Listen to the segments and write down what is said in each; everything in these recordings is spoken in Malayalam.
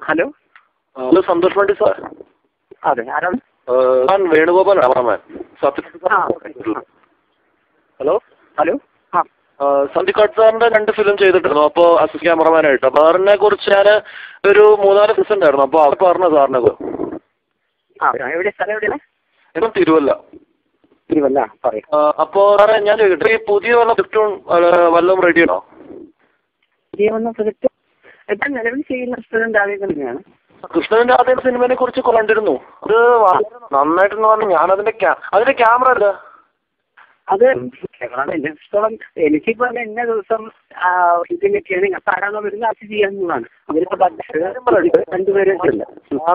Hello hello Santhosh Pandit sir. അതെ, ആരാണ്? ഞാൻ വേണുഗോപാൽ ക്യാമറമാൻ. Hello hello. ആ സന്ദിഖ് സാറിന്റെ 2 ഫിലിം ചെയ്തിട്ടുണ്ടോ? അപ്പോൾ അസിസ്റ്റന്റ് ക്യാമറമാനായിട്ട് സാറിനെ കുറിച്ച് ഞാൻ ഒരു 3-4 ദിവസം ഉണ്ടായിരുന്നു. അപ്പോൾ അവർ പറഞ്ഞു സാറിനെ എവിടെ സ്ഥലം? എവിടെയാണ്? ഇപ്പം തിരുവല്ല. തിരുവല്ല, പറയാം. അപ്പോൾ സാറേ ഞാൻ ചോദിക്കട്ടെ, ഈ പുതിയ വല്ല സ്ക്രിപ്റ്റും വല്ലതും റെഡിയാണോ? പുതിയ വന്ന പ്രൊജക്ട് ഇപ്പം നിലവിൽ ചെയ്യുന്ന സ്റ്റുഡന്റ് ആദ്യം തന്നെയാണ്. കൃഷ്ണന്റെ ആദ്യം സിനിമയെ കുറിച്ച് കണ്ടിരുന്നു. അത് നന്നായിട്ടെന്ന് പറഞ്ഞു. ഞാൻ അതിന്റെ ക്യാമറ അല്ല അത് ഇഷ്ടം. എനിക്കിപ്പോ എന്നെ ദിവസം ഇതിനൊക്കെയാണ് ആരാണോ വരുന്ന അത് ചെയ്യാവുന്നതാണ്. അവരിപ്പോ 2 പേരുണ്ട്.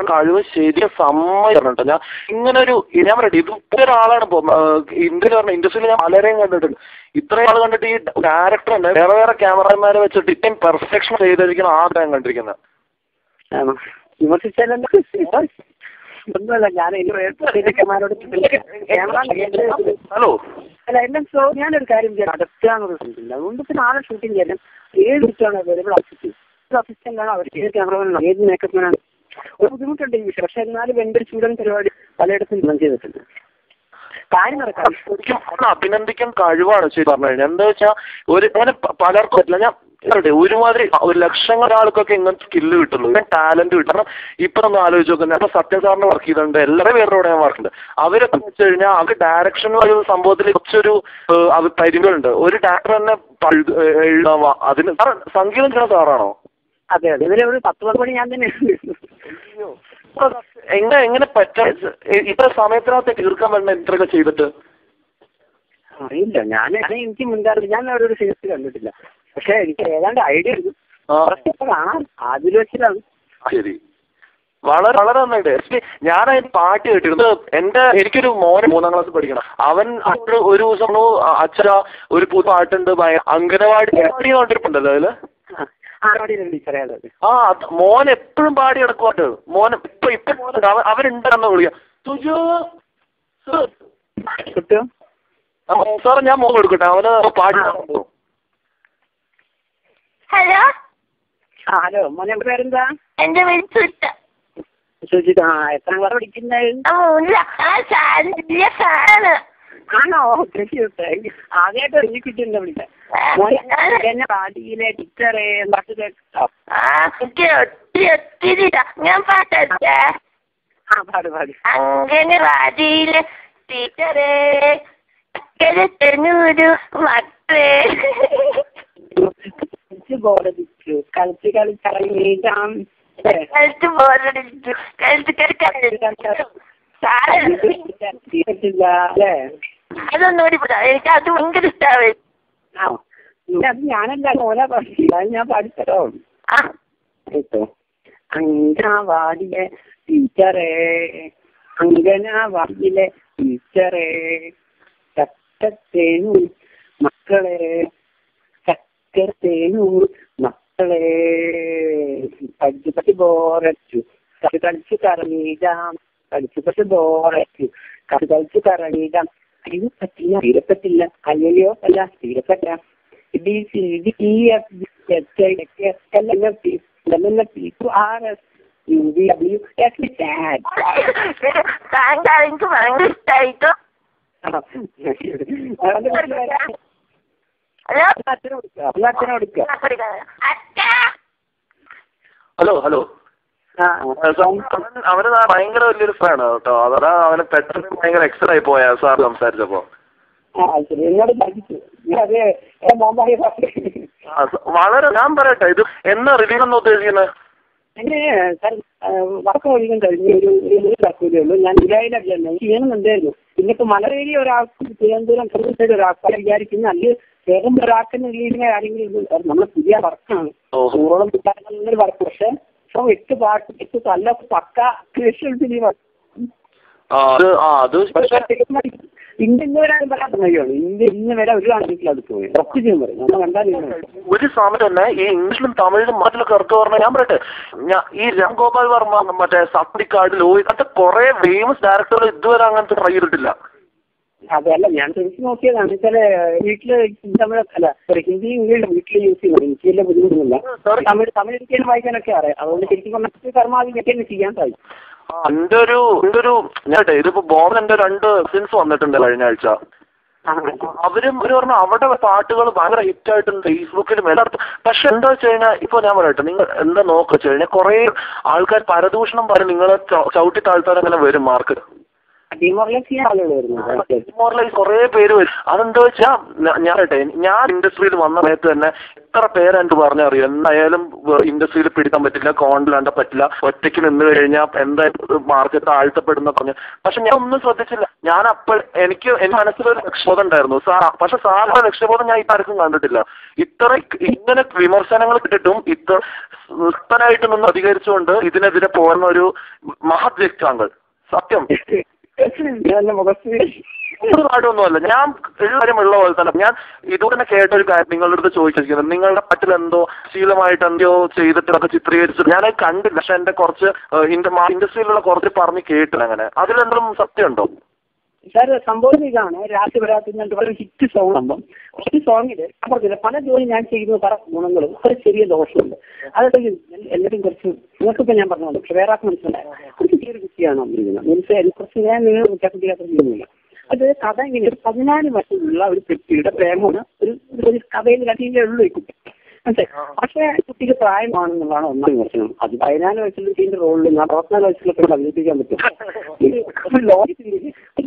കഴിവ് ശരിയ സമ്മതിട്ടോ. ഞാൻ ഇങ്ങനെ ഞാൻ പറയട്ടെ, ഇത് ഒരാളാണ് ഇപ്പൊ ഇൻഡസ്ട്രിയിൽ ഞാൻ പലരെയും കണ്ടിട്ടുണ്ട്. ഇത്രയും ആൾ കണ്ടിട്ട് ഈ ഡയറക്ടർ തന്നെ വേറെ ക്യാമറമാരെ വെച്ചിട്ട് ഇത്രയും പെർഫെക്ഷൻ ചെയ്തിരിക്കണം ആദ്യം കണ്ടിരിക്കുന്നത്. ഒന്നുമല്ല, ഞാൻ ഹലോ അല്ല എല്ലാം ഞാനൊരു കാര്യം ചെയ്യാം. അടുത്താണെന്ന് ശ്രമിക്കില്ല. അതുകൊണ്ട് പിന്നെ ആളെ ഷൂട്ടിംഗ് ചെയ്യാൻ ഏത് കുറ്റാണ് അവൈലബിൾ അസിസ്റ്റന്റ് ആണ്. അവർ ഏത് ക്യാമറമാനാണ്, ഏത് മേക്കപ്പ്മാനാണ്. ഒരു ബുദ്ധിമുട്ടുണ്ട് ഈ വിഷയം. പക്ഷെ എന്നാലും എൻ്റെ ഒരു സ്റ്റുഡന്റ് പരിപാടി പലയിടത്തും ഞാൻ ചെയ്തിട്ടുണ്ട്. കാര്യം നടക്കാം. അഭിനന്ദിക്കാൻ കഴിവാണ് ശരി പറഞ്ഞു കഴിഞ്ഞാൽ. എന്താ വെച്ചാൽ അങ്ങനെ പലർക്കും പറ്റില്ല. ഞാൻ ഒരുമാതിരി 1 ലക്ഷങ്ങൾ ആൾക്കൊക്കെ ഇങ്ങനത്തെ സ്കില്ല് കിട്ടുള്ളൂ, ടാലന്റ് കിട്ടും. കാരണം ഇപ്പൊ ഒന്ന് ആലോചിച്ച് നോക്കുന്നത്, അപ്പൊ സത്യം സാറിന് വർക്ക് ചെയ്തിട്ടുണ്ട്, എല്ലാവരും പേരുടെ ഞാൻ വർക്ക് ഉണ്ട്. അവരൊക്കെ വെച്ച് കഴിഞ്ഞാൽ അവർ ഡയറക്ഷൻ സംഭവത്തിൽ കുറച്ചൊരു പരിമിതികളുണ്ട്. ഒരു ഡയറക്ടർ തന്നെ എഴുതാവ അതിന് സംഗീതം ചെയ്യുന്ന സാറാണോ? അതെ അതെ, ഇതിലെ ഒരു 10 മണി ഞാൻ തന്നെ എങ്ങനെ പറ്റാ ഇത്ര സമയത്തിനകത്ത് തീർക്കാൻ പറ്റുന്ന ഇത്രയൊക്കെ ചെയ്തിട്ട്? അറിയില്ല, എനിക്ക് മുൻകാലം ഞാൻ അവരൊരു സീരീസ് കണ്ടിട്ടില്ല. പക്ഷെ എനിക്ക് ഏതാണ്ട് ഐഡിയ ഉണ്ട്. കാണാൻ അതിൽ വെച്ചിട്ടാണ്. ശരി, വളരെ വളരെ നന്നായിട്ട്. ഞാൻ അതിന് പാട്ട് കേട്ടിരുന്നു. എനിക്കൊരു മോനെ 3-ാം ക്ലാസ് പഠിക്കണം. അവൻ ഒരു ദിവസം അച്ഛന ഒരു പുതിയ പാട്ടുണ്ട്, അംഗനവാടി കണ്ടിട്ടുണ്ടല്ലോ അതില്. മോൻ എപ്പോഴും പാടി നടക്കുവാട്ട്. മോൻ ഇപ്പൊ അവരുണ്ടെന്ന് വിളിക്കാം. സുജു സാറ് ഞാൻ മോൻ കൊടുക്കട്ടെ, അവന് പാടി. ഹലോ. ഹലോ, മോനെ പേരെന്താ? എന്റെ പേര് സുജിത. സുജിത, എത്രാം ക്ലാസ് പഠിക്കുന്നത്? ആണോ? ആദ്യമായിട്ട് എഴുതിക്കിട്ടില്ല വിളിക്കാൻ. എന്നെ പാടിയിലെ ടീച്ചറെ ഒത്തിരി ഞാൻ പാട്ടേ. പാട് പാടി. അംഗനവാടിയിലെ ടീച്ചറെ മക്കളെ ബോധിച്ചു കളിച്ച് കളിച്ചറിയാം. അതൊന്നും എനിക്ക് അത് ഭയങ്കര ഇഷ്ടമായി. അത് ഞാനല്ല മോനെ പഠിച്ചില്ല, ഞാൻ പഠിച്ചോ. അംഗനവാടിയിലെ ടീച്ചറെ, അംഗനവാടിയിലെ ടീച്ചറെ, ചക്കത്തേനു മക്കളെ, ചക്കത്തേനു മക്കളെ, പഠിച്ചു ബോറച്ചു കളിച്ചു കറങ്ങിയിടാം, പഠിച്ചു ബോറച്ചു കളിച്ചു കറങ്ങിയിടാം. ഇത് പറ്റില്ല, തീരപ്പറ്റില്ല. അല്ലയോ അല്ല, തീരപ്പറ്റ. എനിക്ക് ഭയങ്കര ഇഷ്ടായിട്ടോ. Hello hello. അവന് ഭയങ്കര വലിയൊരു ഫാനാണ് കേട്ടോ. അതാ അവന് പെട്ടെന്ന് ഭയങ്കര എക്സൈറ്റ് ആയി പോയാ സാർ സംസാരിച്ചപ്പോ. വളരെ. ഞാൻ പറയട്ടെ, ഇത് എന്നാ റിലീസ് എന്ന് ഉദ്ദേശിക്കുന്നത്? വർക്ക് മുഴുവൻ കഴിഞ്ഞ് ഒരു ഉള്ളൂ. ഞാൻ ഇല്ലായില്ല ചെയ്യണമെന്നുണ്ടായിരുന്നു. പിന്നെ ഇപ്പൊ മലവേലി ഒരാൾക്ക്, തിരുവനന്തപുരം സൈഡ് ഒരാൾക്ക് വിചാരിക്കുന്ന, അല്ലെങ്കിൽ വേഗം ഒരാൾക്ക് റിലീസിനെ ആരെങ്കിലും നമ്മളെ പുതിയ വർക്കാണ്. 100ഓളം കിട്ടാനൊരു വർക്ക്. പക്ഷെ 8 പാട്ട് 8 നല്ല പക്ക ഫിലിമാണ്. ഇന്ത്യ ഇന്ന് വരാൻ പറയാത്ത മതിയാണ്. ഇന്ത്യ ഇന്ന് വരെ ഒരു കാണിച്ചിട്ടില്ല. അത് പോയി റൊക്ക് ചെയ്യാൻ പറയും. നമ്മൾ കണ്ടാൽ ഒരു സമയം തന്നെ ഈ ഇംഗ്ലീഷിലും തമിഴിലും മറ്റിലൊക്കെ ഇറക്കുക പറഞ്ഞാൽ, ഞാൻ പറയട്ടെ, ഈ രാംഗോപാൽ വർമ്മ, മറ്റേ സത്യക്കാട്, ലോഹി, അങ്ങനത്തെ കുറെ ഫേമസ് ഡയറക്ടറുകൾ ഇതുവരെ അങ്ങനത്തെ ട്രൈ ചെയ്തിട്ടില്ല. അതല്ല ഞാൻ ശ്രമിച്ച് നോക്കിയതാണ്. ചില വീട്ടില് തമിഴ് അല്ല സോറി ഹിന്ദി ഇംഗ്ലീഷ് വീട്ടിൽ യൂസ് ചെയ്യുന്നത്. എനിക്ക് വലിയ ബുദ്ധിമുട്ടൊന്നുമില്ല. തമിഴ് എനിക്കും വായിക്കാനൊക്കെ അറിയാം. അതുകൊണ്ട് ശരിക്കും പറഞ്ഞാൽ പരമാവധി എനിക്ക് ചെയ്യാൻ സാധിക്കും. എന്റെ ഒരു ഞാട്ടെ ഇതിപ്പോ ബോബൻ എന്റെ 2 കസിൻസ് വന്നിട്ടുണ്ട് കഴിഞ്ഞ ആഴ്ച. അവര് പറഞ്ഞ അവിടെ പാട്ടുകൾ ഭയങ്കര ഹിറ്റ് ആയിട്ടുണ്ട് ഫേസ്ബുക്കിലും എല്ലായിടത്തും. പക്ഷെ എന്താ വെച്ച് കഴിഞ്ഞാൽ ഇപ്പൊ ഞാൻ പറയട്ടെ, നിങ്ങൾ എന്താ നോക്കുക വെച്ച് കഴിഞ്ഞാൽ കുറെ ആൾക്കാർ പരദൂഷണം പറഞ്ഞ് നിങ്ങളെ ചവിട്ടി താഴ്ത്താൻ അങ്ങനെ വരും മാർക്കറ്റ്. ഡിമോറലൈസ് കുറെ പേര് വരും. അതെന്താ വെച്ചാ ഞാൻ ഇൻഡസ്ട്രിയിൽ വന്ന സമയത്ത് തന്നെ എത്ര പേരെനിക്ക് പറഞ്ഞറിയാം, എന്തായാലും ഇൻഡസ്ട്രിയിൽ പിടിക്കാൻ പറ്റില്ല, കോണ്ടിലാണ്ട് പറ്റില്ല, ഒറ്റയ്ക്ക് നിന്ന് കഴിഞ്ഞാൽ എന്തായാലും മാർക്കറ്റ് താഴ്ത്തപ്പെടുന്ന പറഞ്ഞു. പക്ഷെ ഞാൻ ഒന്നും ശ്രദ്ധിച്ചില്ല. ഞാൻ എനിക്ക് എന്റെ മനസ്സിലൊരു രക്ഷബോധം ഉണ്ടായിരുന്നു. പക്ഷെ സാറിന്റെ രക്ഷബോധം ഞാൻ ഇപ്പൊ ആർക്കും കണ്ടിട്ടില്ല. ഇങ്ങനെ വിമർശനങ്ങൾ കിട്ടിയിട്ടും ഇത്രനായിട്ട് നിന്ന് അധികരിച്ചുകൊണ്ട് ഇതിനെതിരെ പോകുന്ന ഒരു മഹത് വ്യക്തിയാങ്കൾ. സത്യം ഒരു കാര്യമൊന്നുമല്ല. ഞാൻ കാര്യമുള്ള പോലെ തന്നെ ഞാൻ ഇതുപോലെ കേട്ടൊരു കാര്യം നിങ്ങളുടെ അടുത്ത് ചോദിച്ചിരിക്കുന്നത്, നിങ്ങളുടെ നാട്ടിൽ എന്തോ ശീലമായിട്ട് എന്തോ ചെയ്തിട്ടൊക്കെ ചിത്രീകരിച്ചു. ഞാനത് കണ്ടില്ല. പക്ഷെ എന്റെ കുറച്ച് ഇൻഡസ്ട്രിയിലുള്ള കുറച്ച് പറഞ്ഞ് കേട്ടില്ല. അങ്ങനെ അതിലെന്തെങ്കിലും സത്യമുണ്ടോ? സാർ സംഭവം ഇതാണ്, രാത്രിപരാത്തിന് ഒരു ഹിറ്റ് സോങ് ആകുമ്പം ഒരു സോങ്ങില് പറഞ്ഞില്ല പല ജോലി ഞാൻ ചെയ്യുന്ന പല ഗുണങ്ങളും ഒരു ചെറിയ ദോഷമുണ്ട്. അതായത് എല്ലാവരും കുറച്ച് നിങ്ങൾക്കിപ്പോൾ ഞാൻ പറഞ്ഞത് പക്ഷെ വേറെ ആർക്ക് മനസ്സിലായ കുറച്ച് ചെറിയ കുട്ടിയാണ് വന്നിരിക്കുന്നത്. മനസ്സിലായാലും കുറച്ച് ഞാൻ നിങ്ങൾ കുട്ടിയാത്ര ചെയ്യുന്നില്ല. അത് കഥ ഇങ്ങനെ 14 വർഷമുള്ള ഒരു കുട്ടിയുടെ പ്രേമമാണ് ഒരു കഥയിൽ കഥയിലേ ഉള്ളൂ ഈ കുട്ടി. മനസ്സിലായി. പക്ഷേ കുട്ടിക്ക് പ്രായമാണെന്നുള്ളതാണ് ഒന്നാം വിമർശനം. അത് 14 വയസ്സിൽ ചെയ്യുന്ന റോളിൽ ഞാൻ 64 വയസ്സിലൊക്കെ അഭിനയിപ്പിക്കാൻ പറ്റും. ലോകത്തിൽ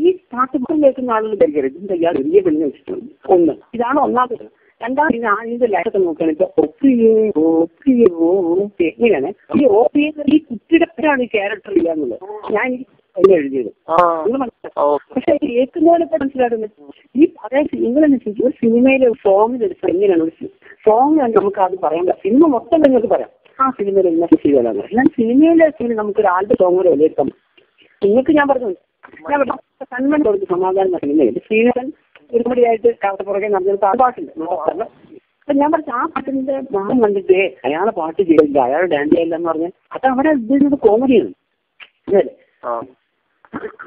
ഈ പാട്ട് കേൾക്കുന്ന ആളുകൾ ധരിക്കരുത് ഇതിന്റെ ഇയാൾ വലിയ പെണ്ണിനെ വെച്ചിട്ടുണ്ട്. ഒന്ന് ഇതാണ് ഒന്നാമത്. രണ്ടാമത് ഞാൻ ഇതിന്റെ ലൈഫൊക്കെ നോക്കുകയാണെങ്കിൽ എങ്ങനെയാണ് ഈ ഓപ്പി ഈ കുട്ടിയുടെ പേരാണ് ഈ ക്യാരക്ടർ ഇല്ല എന്നുള്ളത് ഞാൻ എഴുതിയത്. പക്ഷെ കേൾക്കുന്നവരൊക്കെ മനസ്സിലാക്കുന്നത് ഈ അതായത് നിങ്ങളനുസരിച്ച് ഒരു സിനിമയിലെ സോങ്ങിൽ എടുത്താൽ എങ്ങനെയാണ് ഒരു സോങ് നമുക്ക് അത് പറയാൻ പറ്റും. സിനിമ മൊത്തം നിങ്ങൾക്ക് പറയാം ആ സിനിമയിൽ എല്ലാ ചെയ്താലാണ്. എന്നാൽ സിനിമയിലെ നമുക്കൊരു ആളുടെ സോങ് വരെ വിലയിരുത്താം. നിങ്ങൾക്ക് ഞാൻ പറഞ്ഞു കൺവൻ കൊടുത്ത് സമാധാനം സിനിമയിൽ ശ്രീധരൻ ഒരുപടിയായിട്ട് കാട്ടപ്പുറകെ നടന്നിട്ട് ആ പാട്ടുണ്ട്. അപ്പൊ ഞാൻ പറഞ്ഞു ആ പാട്ടിന്റെ നാം കണ്ടിട്ട് അയാളെ പാട്ട് ചെയ്തില്ല, അയാൾ ഡാൻസ് ചെയ്യില്ല എന്ന് പറഞ്ഞാൽ അത് അവിടെ ഇതിനൊരു കോമഡിയാണ്. അല്ലേ?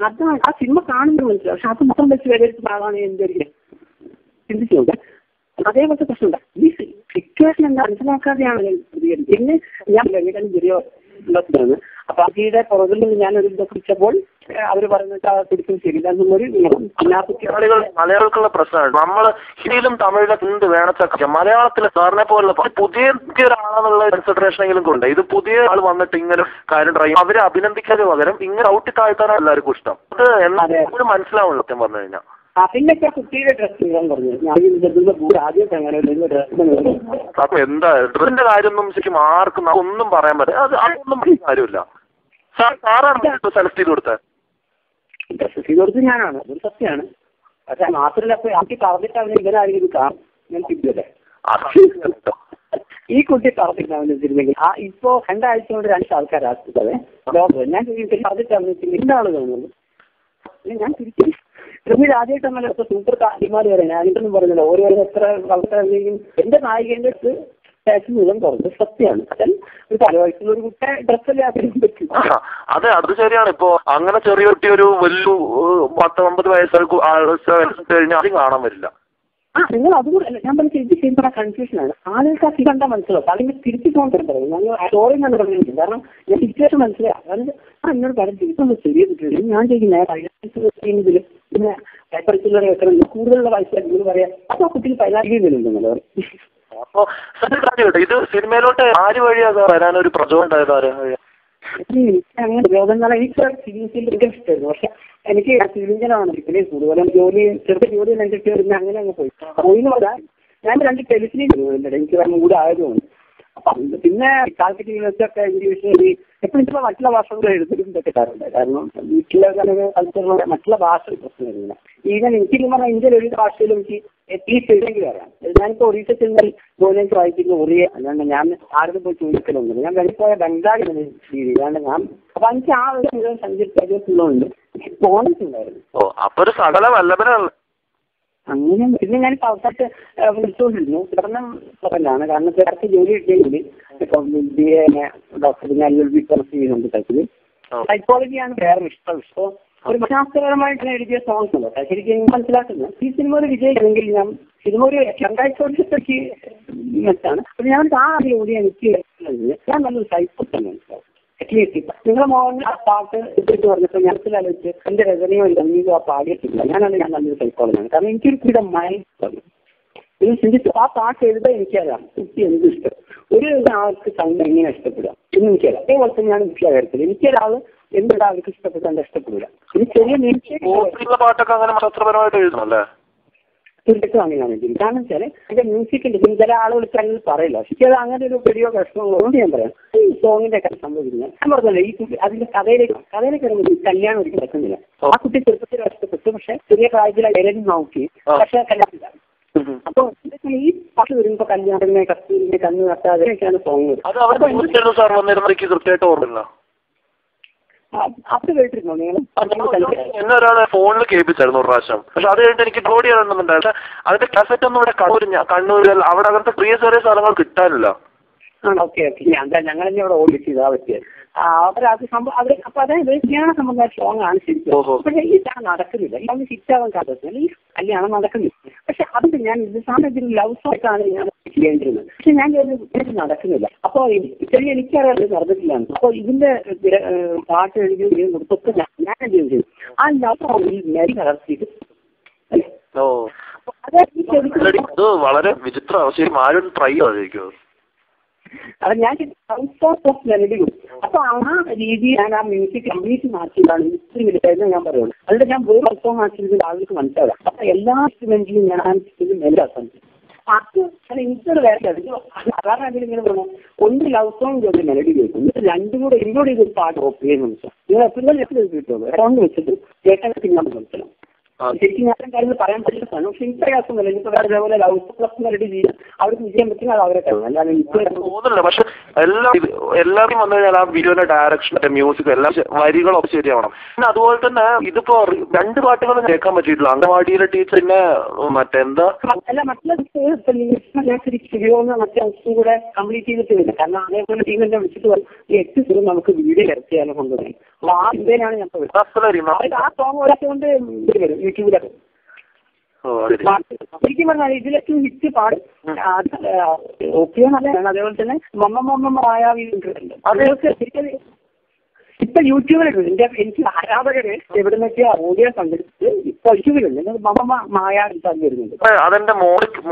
അതാണ് ആ സിനിമ കാണുമ്പോൾ മനസ്സിലാവും. പക്ഷെ അത് മൊത്തം വെച്ച് വിലയിരുത്തുന്ന ആളാണ് എന്തായിരിക്കും ചിന്തിച്ചു നോക്കാം. അതേപോലത്തെ പ്രശ്നമുണ്ട്. ഈ സിറ്റുവേഷൻ എന്താ മനസ്സിലാക്കാതെയാണ് പ്രതികരിക്കുന്നത്. പിന്നെ ഞാൻ ചെറിയ ഉള്ളതാണ്. അപ്പൊ അതിയുടെ പുറകിൽ നിന്ന് ഞാനൊരു ഇതൊക്കെ പിടിച്ചപ്പോൾ അവർ പറഞ്ഞിട്ട് പിടിക്കും ശരിയില്ല എന്നുള്ളൊരു മലയാളികൾക്കുള്ള പ്രശ്നമാണ്. നമ്മള് ഹിന്ദിയിലും തമിഴിലും എന്ത് വേണച്ചൊക്കെ മലയാളത്തിലെ സാറിനെ പോലുള്ള പുതിയ ഒരാളെന്നുള്ള കൺസിഡറേഷനെങ്കിലും കൊണ്ട് ഇത് പുതിയ ആൾ വന്നിട്ട് ഇങ്ങനെ കാര്യം ട്രൈ അവരെ അഭിനന്ദിക്കാതെ പകരം ഇങ്ങനെ ഔട്ടി താഴ്ത്താനാണ് എല്ലാവർക്കും ഇഷ്ടം. അത് എപ്പോഴും മനസ്സിലാവുള്ളൂ സത്യം പറഞ്ഞു കഴിഞ്ഞാൽ. അതിനൊക്കെ കുട്ടിയുടെ ഡ്രസ് ഇടാൻ പറഞ്ഞു. ആദ്യമൊക്കെ അങ്ങനെ എന്താ ഡ്രസ്സിന്റെ കാര്യമൊന്നും ശരിക്കും ആർക്കും ഒന്നും പറയാൻ പറ്റില്ല. അതൊന്നും കാര്യമില്ല. സാറാണ് സെലക്ട് ചെയ്ത് കൊടുത്തത്. സെലക്ട് ചെയ്ത് കൊടുത്ത് ഞാനാണ്. അതൊരു സത്യമാണ്. പക്ഷെ മാത്രമല്ല അപ്പൊ എനിക്ക് പറഞ്ഞിട്ട് അവന് ഇങ്ങനെ ആരെങ്കിലും കാണും ഞാൻ തിരിച്ചല്ലേ ഈ കുട്ടി പറഞ്ഞിട്ട് അവനെത്തിരുന്നെങ്കിൽ ഇപ്പോ 2 ആഴ്ച കൊണ്ട് 2 ആൾക്കാരാക്കുന്നത് ഞാൻ പറഞ്ഞിട്ട് അവനെത്തി എന്താണ് തോന്നുന്നത്. ഞാൻ തിരിച്ചു തൃശ്ശൂർ ആദ്യമായിട്ട് അങ്ങനെ സൂപ്പർ താരിമാർ വരെ ഞാൻ ഇതൊന്നും പറഞ്ഞില്ല. ഓരോ എത്ര ആൾക്കാരെങ്കിലും എന്റെ നായികന്റെ അടുത്ത് ഫാഷൻ മുഴുവൻ കുറഞ്ഞത് സത്യമാണ്. അതായത് ഒരു 4 വയസ്സുള്ള ഒരു കുട്ടി ഡ്രസ്സല്ലേ ആഗ്രഹിക്കാൻ പറ്റും. അതെ അത് ശരിയാണ്. ഇപ്പൊ അങ്ങനെ ചെറിയ കുട്ടി ഒരു വലിയ 19 വയസ്സ് കഴിഞ്ഞാൽ ആദ്യം കാണാൻ വരില്ല. നിങ്ങൾ അതുകൂടെ ഞാൻ പറഞ്ഞ ഇത് ചെയ്യുമ്പോൾ കൺഫ്യൂഷനാണ്. ആളുകൾക്ക് അത് കണ്ടാൽ മനസ്സിലാവും. അല്ലെങ്കിൽ തിരിച്ചു പോകാൻ പറയും. ഞങ്ങൾ സ്റ്റോറി ഞാൻ പറഞ്ഞിട്ടുണ്ട്. കാരണം ഞാൻ സിറ്റുവേഷൻ മനസ്സിലായി. അതായത് എന്നോട് പറഞ്ഞു തിരിച്ചൊന്ന് ശരിയായിട്ടില്ല. ഞാൻ ചെയ്യുന്നതിൽ പിന്നെ പേപ്പറിലുള്ള എത്ര കൂടുതലുള്ള വയസ്സായി നിങ്ങൾ പറയാം അപ്പൊ ആ കുട്ടിക്ക് 14 വരുന്നുണ്ടല്ലോ. അപ്പൊ ഇത് സിനിമയിലോട്ട് ആര് വഴിയാ വരാനൊരു പ്രചോദനം ഉണ്ടായത്? അങ്ങനെ രോഗം എന്ന് പറഞ്ഞാൽ എനിക്ക് സിവിൽ ഫീൽഡ് ഭയങ്കര ഇഷ്ടമായിരുന്നു. പക്ഷെ എനിക്ക് സിവിലിഞ്ചനാണ് പിന്നെ കൂടുതലും ജോലി ചെറുപ്പം ജോലി കണ്ടിട്ട് വരുന്ന അങ്ങനെ അങ്ങ് പോയിന്ന് പറഞ്ഞാൽ ഞാൻ 2 ടെലിഫിലിം എനിക്ക് കൂടെ ആയതുകൊണ്ട്. അപ്പൊ പിന്നെ കാലത്തേക്ക് യൂണിവേഴ്സിറ്റി ഇംഗ്ലീഷ് എപ്പോഴും ഇപ്പൊ മറ്റുള്ള ഭാഷകൾ എഴുതലും ഇതൊക്കെ കിട്ടാറുണ്ട്. കാരണം വീട്ടിലെ കൾച്ചറിലൂടെ മറ്റുള്ള ഭാഷ പ്രശ്നം വരുന്നില്ല. ഈവൻ എനിക്ക് പറഞ്ഞാൽ ഇന്ത്യയിൽ ഒരു ഭാഷയിലും എനിക്ക് അറ്റ്ലീസ്റ്റ് എഴുതെങ്കിലും അറിയാം. ഞാനിപ്പോൾ ഒറീസ ചെന്നാൽ ഗോലേക്ക് വായിക്കുന്ന ഒറിയ അല്ലാണ്ട് ഞാൻ ആരും പോയി ചോദിക്കലൊന്നുമില്ല. ഞാൻ വെളിപ്പോയ ബംഗാളി രീതി അല്ലാണ്ട് ഞാൻ അപ്പൊ എനിക്ക് ആ ഒരു മുഴുവൻ സഞ്ചരിച്ചുള്ളതുകൊണ്ട് ബോണസ് ഉണ്ടായിരുന്നു. അങ്ങനെ പിന്നെ ഞാനിപ്പോ അവസാനത്തെ വിളിച്ചുകൊണ്ടിരുന്നു. പഠനം പറഞ്ഞാണ്. കാരണം ചേർത്ത് ജോലി കിട്ടിയെങ്കിൽ ഇപ്പം BA ഡോക്ടർ ഞാൻ LLB കോഴ്സ് ചെയ്യുന്നുണ്ട്. തരത്തില് സൈക്കോളജിയാണ് വേറെ ഇഷ്ടം. ഒരു ശാസ്ത്രപരമായിട്ട് എഴുതിയ സോങ്സ് ഉണ്ട്. ശരിക്കും മനസ്സിലാക്കുന്നത് ഈ സിനിമ വിജയിക്കണമെങ്കിൽ ഞാൻ സിനിമ ഒരു 2000 മെച്ചാണ്. അപ്പോൾ ഞാൻ ആ അതിലൂടെ എനിക്ക് ഞാൻ നല്ലൊരു സൈക്കോട്ട് തന്നെ മനസ്സിലാവും. അറ്റ്ലീസ്റ്റ് നിങ്ങളെ മോഹൻ ആ പാട്ട് എടുത്തിട്ട് പറഞ്ഞപ്പോൾ ഞാൻ ആലോചിച്ച് എന്റെ രചനയോ ഇല്ലെങ്കിലും ആ പാടിയിട്ടില്ല. ഞാൻ നല്ലൊരു സൈക്കോളജിയാണ്. കാരണം എനിക്കൊരു കൂടെ മൈൻഡ് പറഞ്ഞു ഇത് ചിന്തിച്ചു ആ പാട്ട് എഴുതാൻ എനിക്കറിയാം കുട്ടി എന്ത് ഇഷ്ടം. ഒരു ആൾക്ക് സംഘം എങ്ങനെ ഇഷ്ടപ്പെടുക എന്ന് എനിക്കറിയാം. അതേപോലെ തന്നെ ഞാൻ മനസ്സിലാകരുത്തില്ല. എനിക്കൊരാൾ എന്തൊരാൾക്ക് ഇഷ്ടപ്പെട്ടാൽ ഇഷ്ടപ്പെടില്ല. ഇത് ചെറിയ പാട്ടൊക്കെ അങ്ങനെ ശാസ്ത്രപരമായിട്ട് എഴുതണല്ലേ? തീർച്ചയായിട്ടും അങ്ങനെയാണ്. കാരണം വെച്ചാൽ എന്റെ മ്യൂസിക്കിന്റെ ചില ആളുകൾ ചാനൽ പറയില്ല. പക്ഷെ അത് അങ്ങനെ ഒരു വീഡിയോ കഷ്ണങ്ങളോട് ഞാൻ പറയാം. ഈ സോങ്ങിന്റെ കാര്യം സംഭവിക്കുന്നത് ഞാൻ പറഞ്ഞല്ലോ. ഈ അതിന്റെ കഥയിലേക്ക് ഇറങ്ങുന്നത് കല്യാണം ഒരിക്കലും നടക്കുന്നില്ല. ആ കുട്ടി ചെറുപ്പത്തിൽ ഇഷ്ടപ്പെട്ടു. പക്ഷെ ചെറിയ പ്രായത്തിൽ എല്ലാവരും നോക്കി. പക്ഷെ കല്യാണത്തില്ല. അപ്പൊ ഈ പാട്ട് വരുമ്പോ കല്യാണത്തിനെ കസ്തൂരിനെ കണ്ണ് നട്ടാതെയൊക്കെയാണ് സോങ്. കൃത്യമായിട്ട് ഓർമ്മയില്ല. അത് കേട്ടിരുന്നോ നിങ്ങൾ? എന്നെ ഒരാളെ ഫോണിൽ കേൾപ്പിച്ചായിരുന്നു ഒരു പ്രാവശ്യം. പക്ഷെ അത് കഴിഞ്ഞിട്ട് എനിക്ക് ഡൗൺലോഡ് ചെയ്യണമെന്നുണ്ടായിരുന്നു. അതിന്റെ കാസറ്റ് ഒന്നും ഇവിടെ കണ്ണൂരിൽ അവിടെ അങ്ങനത്തെ ചെറിയ ചെറിയ സ്ഥലങ്ങൾ കിട്ടാനില്ല. ഓക്കെ ഞങ്ങളെന്നെ ഇവിടെ ഓടിച്ചു ഇതാ പറ്റിയത്. അവരത് സംഭവം അവർ അപ്പൊ അതായത് കല്യാണ സംബന്ധമായ സോങ് ആണ് ശരിക്കും. പക്ഷെ ഇതാണ് നടക്കുന്നില്ല. ഇതൊന്ന് ഹിറ്റാവാൻ കാരണത്തിൽ ഈ കല്യാണം നടക്കുന്നില്ല. പക്ഷെ അത് ഞാൻ ഇത് സാധനത്തിൽ ലവ് സോങ്ങാണ് ഞാൻ ചെയ്യേണ്ടിരുന്നത്. പക്ഷെ ഞാൻ നടക്കുന്നില്ല. അപ്പൊ ചെറിയ എനിക്കറിയാതെ നടന്നിട്ടില്ല. അപ്പൊ ഇതിന്റെ പാട്ട് എഴുതി കൊടുത്തൊക്കെ ഞാൻ എന്ത് ചെയ്തു ആ ലവ് സോങ്ങിൽ മെരി കലർത്തിയിട്ട് വളരെ വിചിത്ര ആരും ട്രൈ ചെയ്തോ? അത് ഞാൻ മെലഡി. അപ്പൊ ആ രീതി ഞാൻ ആ മ്യൂസിക് കംപ്ലീറ്റ് മാറ്റിയതാണ്. ഇത്തിരി മിനിറ്റായിരുന്നു ഞാൻ പറയുള്ളൂ. അതുകൊണ്ട് ഞാൻ വേറെ അല്പം മാറ്റിയത് ആളുകൾക്ക് മനസ്സിലാകാം. അപ്പൊ എല്ലാ ഇൻസ്ട്രുമെന്റിലും ഞാൻ ആ മെലഡാക്കാൻ അത് എനിക്കൊരു വേറെ സാധാരണ അതിലിങ്ങനെ പറയണം. ഒന്ന് ലവ് സോങ് ചോദിച്ച മെലഡി കേൾക്കും. എന്നിട്ട് രണ്ടും കൂടെ എന്നോട് ഇതൊരു പാട്ട് ഓഫ് ചെയ്യുന്ന മനസ്സിലാവും. നിങ്ങൾ എപ്പോഴും കിട്ടുള്ളൂ. അക്കൗണ്ട് വെച്ചിട്ട് കേട്ടാൽ പിന്നെ മനസ്സിലാവും. ശരിക്കും ഞാൻ കാര്യങ്ങൾ പറയാൻ പറ്റില്ല. പക്ഷെ എനിക്ക് പ്രയാസമല്ല. എനിക്ക് വേറെ അതേപോലെ ലവ് പ്ലസ് മെലഡി ചെയ്യാൻ അവർക്ക് വിജയം പറ്റുന്ന അത് അവരെ കഴിയും. അല്ലാതെ തോന്നുന്നില്ല. പക്ഷെ എല്ലാവരും വന്നു കഴിഞ്ഞാൽ ആ വീഡിയോയുടെ ഡയറക്ഷൻ മ്യൂസിക് എല്ലാം വരികളൊക്കെ ശരിയാവണം. പിന്നെ അതുപോലെ തന്നെ ഇതിപ്പോ 2 പാട്ടുകളും കേൾക്കാൻ പറ്റിയിട്ടില്ല. അംഗൻവാടിയിലെ ടീച്ചറിനെ മറ്റെന്താ അല്ല മറ്റുള്ള ഞാൻ ശരിക്കും മറ്റേ അവസ്ഥയും കൂടെ കംപ്ലീറ്റ് ചെയ്തിട്ടില്ല. കാരണം അതേപോലെ ടീമിനെ വിളിച്ചിട്ട് ഈ 8 സിനിമ നമുക്ക് വീഡിയോ ഇറക്കിയാലും കൊണ്ടുപോയി. അപ്പൊ ആ ഇന്ത്യയിലാണ് ഞാൻ ആ സോങ് ഒരാഴ്ച വരും യൂട്യൂബിലൊക്കെ. ശരിക്കും പറഞ്ഞാൽ ഇതിലൊക്കെ ഹിറ്റ് പാടും. ഓക്കെ നല്ലതാണ്. അതേപോലെ തന്നെ മമ്മ മായാവി അതൊക്കെ ശരിക്കും ഇപ്പൊ യൂട്യൂബിലുണ്ട്. എനിക്ക് ആരാധകര് എവിടെ നിന്നൊക്കെ ഓഡിയോ കണ്ടെടുത്ത് ഇപ്പൊ യൂട്യൂബിലുണ്ട്. മമ്മ മായാവി പറഞ്ഞു വരുന്നുണ്ട്. അതെന്റെ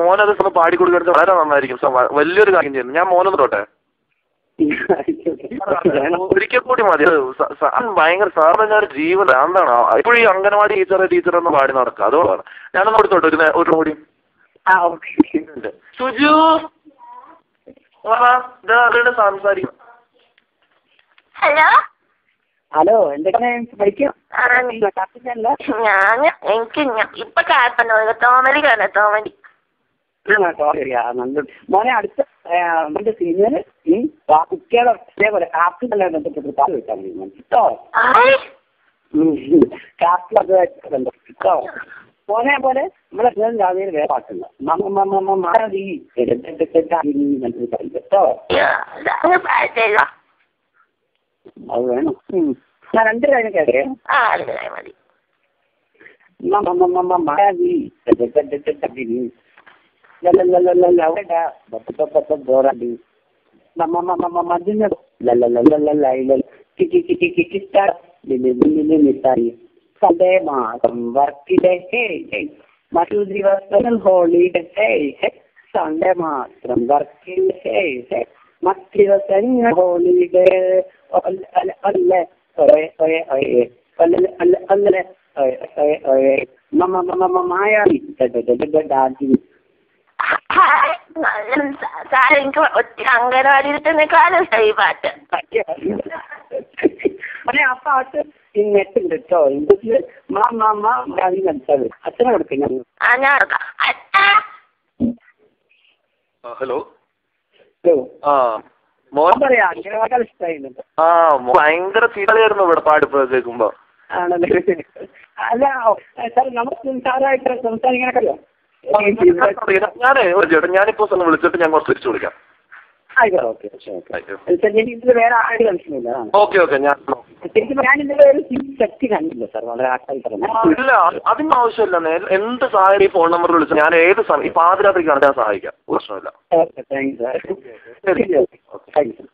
മോനത് പാടി കൊടുക്കുന്നത് വളരെ നന്നായിരിക്കും. വലിയൊരു കാര്യം ചെയ്യുന്നു. ഞാൻ മോനൊന്ന് തൊട്ടെ ഒരിക്കൽ കൂടി മതി. ഭയങ്കര സാറിന് ഞാൻ ജീവൻ എന്താണ് ഇപ്പോഴും ഈ അംഗനവാടി ടീച്ചർ എന്ന് പാടി നടക്കുക. അതുകൊണ്ടാണ് ഞാനൊന്ന് കൊടുത്തോട്ടെ ഒരു കൂടി. സുജു സംസാരിക്കും. ഹലോ എന്തൊക്കെയാണ് പഠിക്കും? ഞാൻ എനിക്ക് ഇപ്പൊ തോമലി തോമലി മോനെ അടുത്ത സിനിമയില് ഈ കുട്ടികളെ ഇതേപോലെ കാർട്ടൂണെ ബന്ധപ്പെട്ട് പാട്ട് വെച്ചാൽ മതി കേട്ടോ. കാർട്ടൂണൊക്കെ ബന്ധപ്പെട്ടോ മോനെ പോലെ നമ്മളെ ജാതിയിൽ വേറെ പാട്ടുണ്ട്. മാറി കേട്ടോ. അത് വേണം. ഞാൻ 2 കാര്യം കേട്ടെ. സൺഡേ മാസം വർക്കിഡേ മറ്റു ദിവസം ഹോളിഡേ. സൺഡേ മാത്രം വർക്കിഡേ മറ്റു ദിവസം ഹോളിഡേ. അല്ലേ അല്ലേ മായാവി എനിക്ക് അംഗനവാടിയിലെക്കാളും ഈ പാട്ട്. ആ പാട്ട് നെറ്റുണ്ട് കേട്ടോ. ഇംഗ്ലീഷില് മനസ്സിലാവും. അച്ഛനെ കൊടുക്കും ഞാൻ. ഹലോ മോൻ പറയാ അംഗനവാടി ഇഷ്ടമായിരുന്നു. ഭയങ്കര സീതയായിരുന്നു ഇവിടെ പാടിപ്പോ കേൾക്കുമ്പോ. ആണല്ലേ? അല്ല സാർ നമുക്ക് സാറായിട്ട് സംസാരിക്കാനൊക്കെ അറിയാം. ഞാനിപ്പോ വിളിച്ചിട്ട് ഞാൻ കുറച്ച് തിരിച്ചു വിളിക്കാം. ആയിക്കോട്ടെ. ഓക്കെ. വേറെ ആരും കൺഫ്യൂഷൻ ഇല്ല. ഓക്കെ ഞാൻ ഞാൻ ഇന്നലെ ഒരു ശക്തി കണ്ടില്ല സാർ, വളരെ ആൾക്കാർ പറഞ്ഞു. ഇല്ല, അതിന് ആവശ്യമില്ല. എന്ത് സഹായം ഈ ഫോൺ നമ്പറിൽ വിളിച്ചാൽ ഞാൻ ഏത് സമയം ഈ പാതിരാത്രിക്കാണ് ഞാൻ സഹായിക്കാം, പ്രശ്നമില്ല. Thank you sir. Thank you.